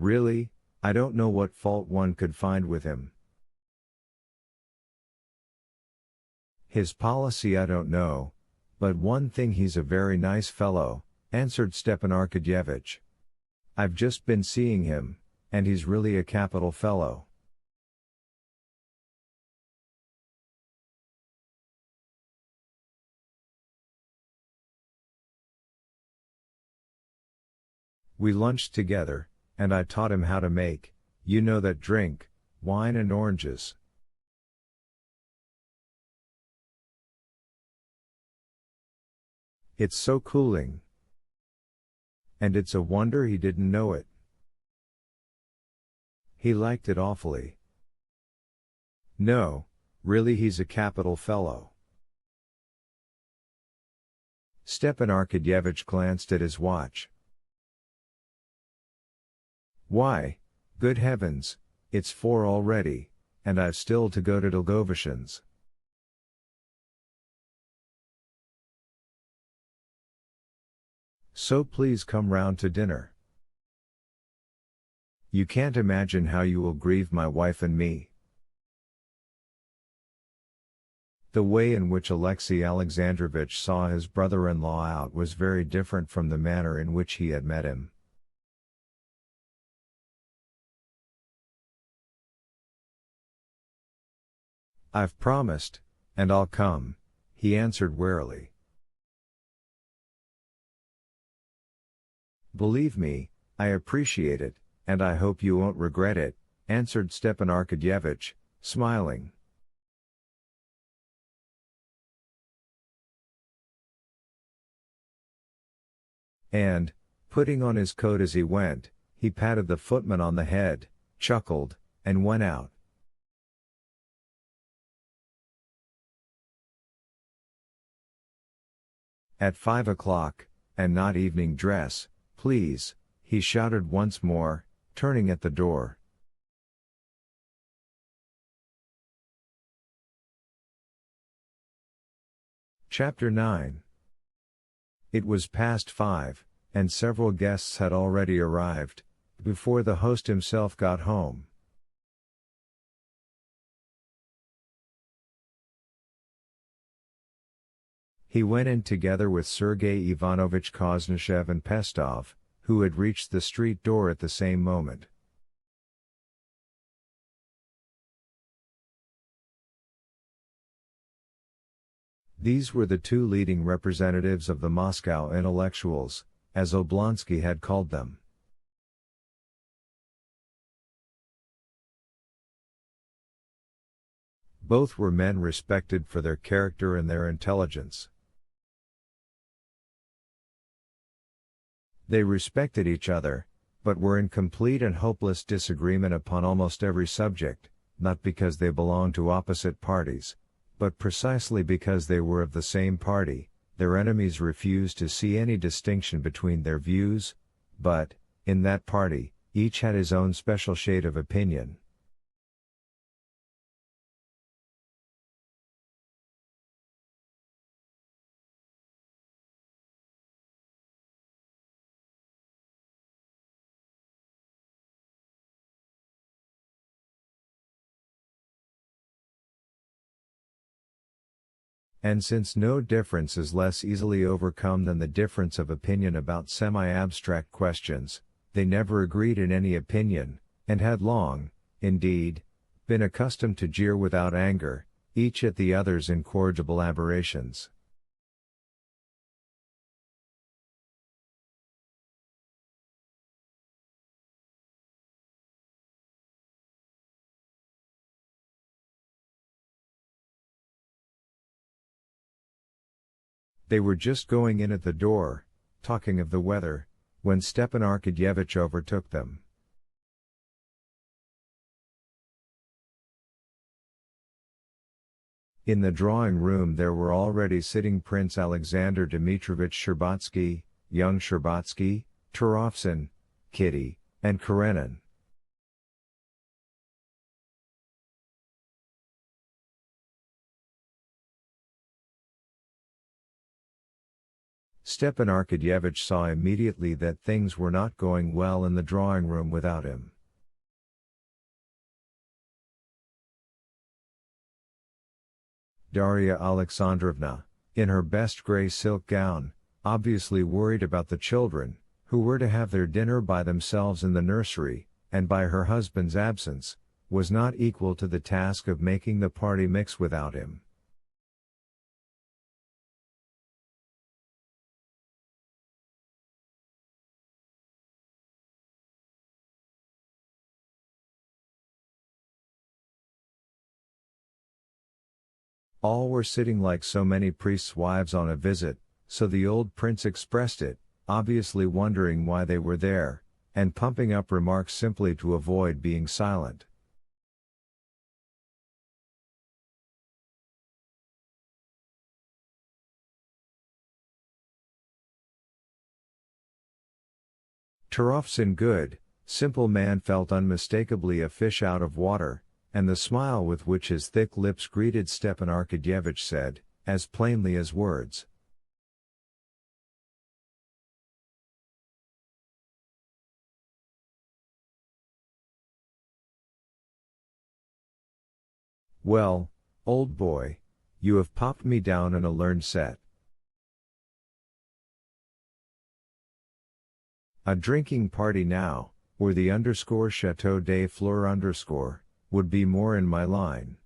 Really, I don't know what fault one could find with him. His policy I don't know, but one thing he's a very nice fellow, answered Stepan Arkadyevitch. I've just been seeing him, and he's really a capital fellow. We lunched together, and I taught him how to make, you know that drink, wine and oranges. It's so cooling. And it's a wonder he didn't know it. He liked it awfully. No, really he's a capital fellow. Stepan Arkadyevitch glanced at his watch. Why, good heavens, it's 4 already, and I've still to go to Dolgovishins. So please come round to dinner. You can't imagine how you will grieve my wife and me. The way in which Alexey Alexandrovitch saw his brother-in-law out was very different from the manner in which he had met him. I've promised, and I'll come, he answered warily. Believe me, I appreciate it, and I hope you won't regret it, answered Stepan Arkadyevitch, smiling. And, putting on his coat as he went, he patted the footman on the head, chuckled, and went out. At 5 o'clock, and not evening dress, please, he shouted once more, turning at the door. Chapter 9. It was past 5, and several guests had already arrived, before the host himself got home. He went in together with Sergei Ivanovich Koznishev and Pestov, who had reached the street door at the same moment. These were the 2 leading representatives of the Moscow intellectuals, as Oblonsky had called them. Both were men respected for their character and their intelligence. They respected each other, but were in complete and hopeless disagreement upon almost every subject, not because they belonged to opposite parties, but precisely because they were of the same party. Their enemies refused to see any distinction between their views, but, in that party, each had his own special shade of opinion. And since no difference is less easily overcome than the difference of opinion about semi-abstract questions, they never agreed in any opinion, and had long, indeed, been accustomed to jeer without anger, each at the other's incorrigible aberrations. They were just going in at the door, talking of the weather, when Stepan Arkadyevitch overtook them. In the drawing room there were already sitting Prince Alexander Dmitrovich Sherbatsky, young Sherbatsky, Turovsin, Kitty, and Karenin. Stepan Arkadyevitch saw immediately that things were not going well in the drawing room without him. Darya Alexandrovna, in her best grey silk gown, obviously worried about the children, who were to have their dinner by themselves in the nursery, and by her husband's absence, was not equal to the task of making the party mix without him. All were sitting like so many priests' wives on a visit, so the old prince expressed it, obviously wondering why they were there, and pumping up remarks simply to avoid being silent. Turofsin good, simple man felt unmistakably a fish out of water, and the smile with which his thick lips greeted Stepan Arkadyevitch said, as plainly as words, "Well, old boy, you have popped me down in a learned set. A drinking party now, or the Chateau des Fleurs would be more in my line."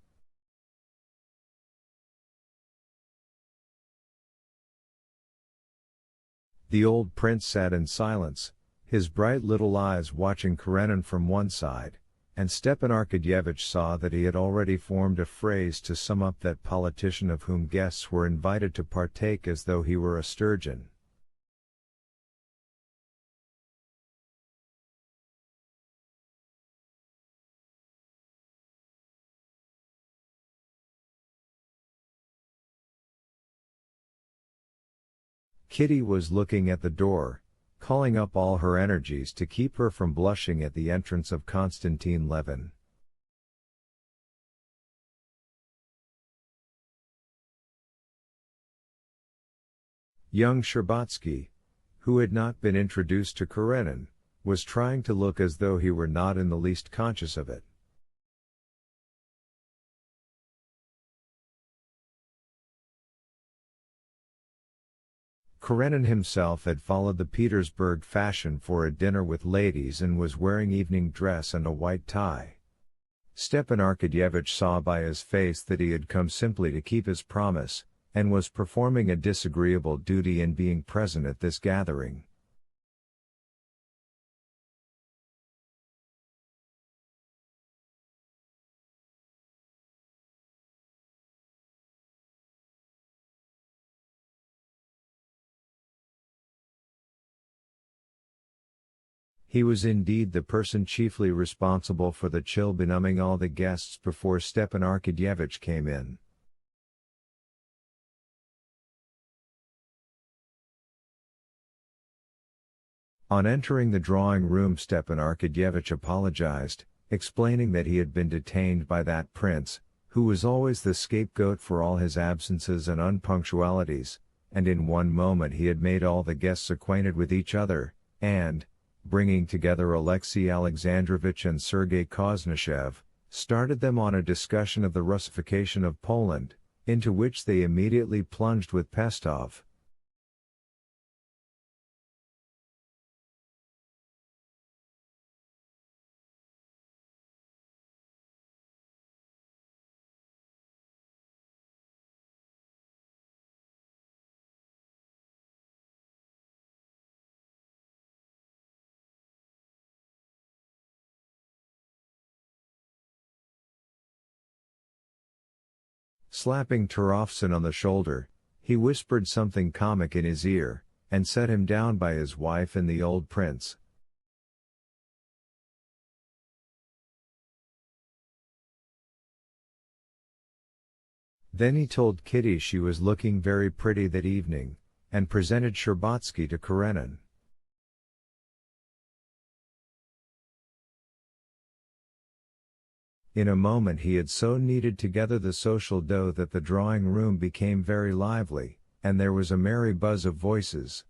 The old prince sat in silence, his bright little eyes watching Karenin from one side, and Stepan Arkadyevitch saw that he had already formed a phrase to sum up that politician of whom guests were invited to partake as though he were a sturgeon. Kitty was looking at the door, calling up all her energies to keep her from blushing at the entrance of Konstantin Levin. Young Sherbatsky, who had not been introduced to Karenin, was trying to look as though he were not in the least conscious of it. Karenin himself had followed the Petersburg fashion for a dinner with ladies and was wearing evening dress and a white tie. Stepan Arkadyevitch saw by his face that he had come simply to keep his promise, and was performing a disagreeable duty in being present at this gathering. He was indeed the person chiefly responsible for the chill benumbing all the guests before Stepan Arkadyevitch came in. On entering the drawing room, Stepan Arkadyevitch apologized, explaining that he had been detained by that prince, who was always the scapegoat for all his absences and unpunctualities, and in one moment he had made all the guests acquainted with each other, and, bringing together Alexei Alexandrovich and Sergei Koznishev, started them on a discussion of the Russification of Poland, into which they immediately plunged with Pestov. Slapping Turofsin on the shoulder, he whispered something comic in his ear, and set him down by his wife and the old prince. Then he told Kitty she was looking very pretty that evening, and presented Sherbatsky to Karenin. In a moment he had so kneaded together the social dough that the drawing room became very lively, and there was a merry buzz of voices.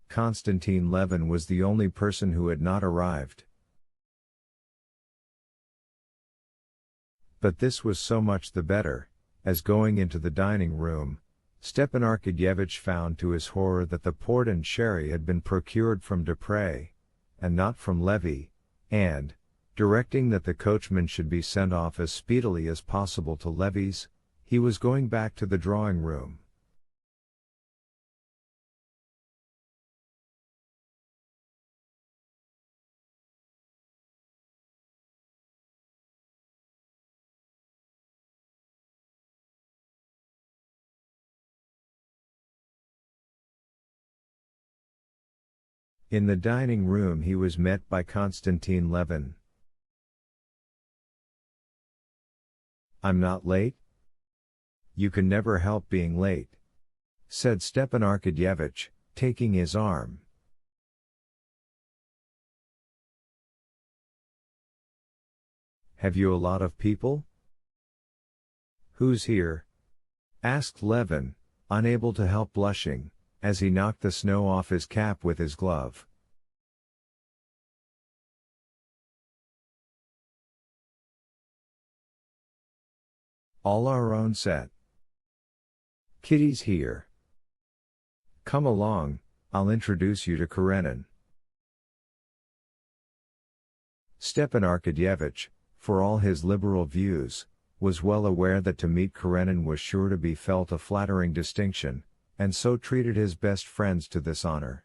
Konstantin Levin was the only person who had not arrived. But this was so much the better, as going into the dining room, Stepan Arkadyevitch found to his horror that the port and sherry had been procured from Dupre, and not from Levy, and, directing that the coachman should be sent off as speedily as possible to Levy's, he was going back to the drawing room. In the dining room he was met by Konstantin Levin. "I'm not late?" "You can never help being late," said Stepan Arkadyevitch, taking his arm. "Have you a lot of people?" "Who's here?" asked Levin, unable to help blushing, as he knocked the snow off his cap with his glove. "All our own set. Kitty's here. Come along, I'll introduce you to Karenin." Stepan Arkadyevitch, for all his liberal views, was well aware that to meet Karenin was sure to be felt a flattering distinction, and so treated his best friends to this honor.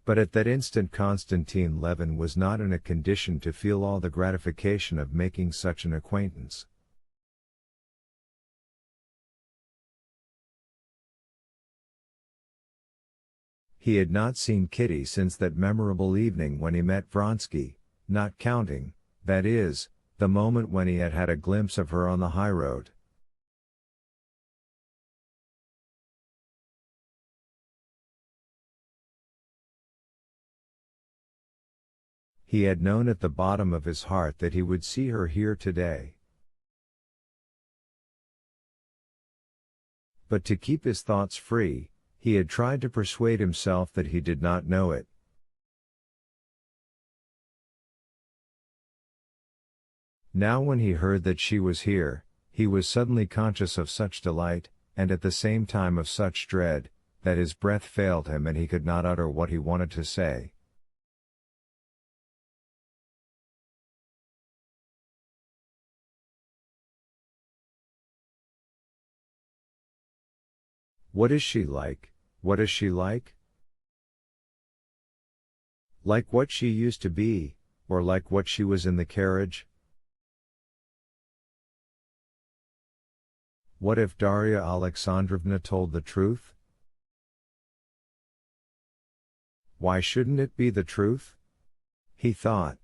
But at that instant Konstantin Levin was not in a condition to feel all the gratification of making such an acquaintance. He had not seen Kitty since that memorable evening when he met Vronsky, not counting, that is, the moment when he had had a glimpse of her on the highroad. He had known at the bottom of his heart that he would see her here today. But to keep his thoughts free, he had tried to persuade himself that he did not know it. Now when he heard that she was here, he was suddenly conscious of such delight, and at the same time of such dread, that his breath failed him and he could not utter what he wanted to say. "What is she like? What is she like?" "Like what she used to be, or like what she was in the carriage?" What if Darya Alexandrovna told the truth? Why shouldn't it be the truth? He thought.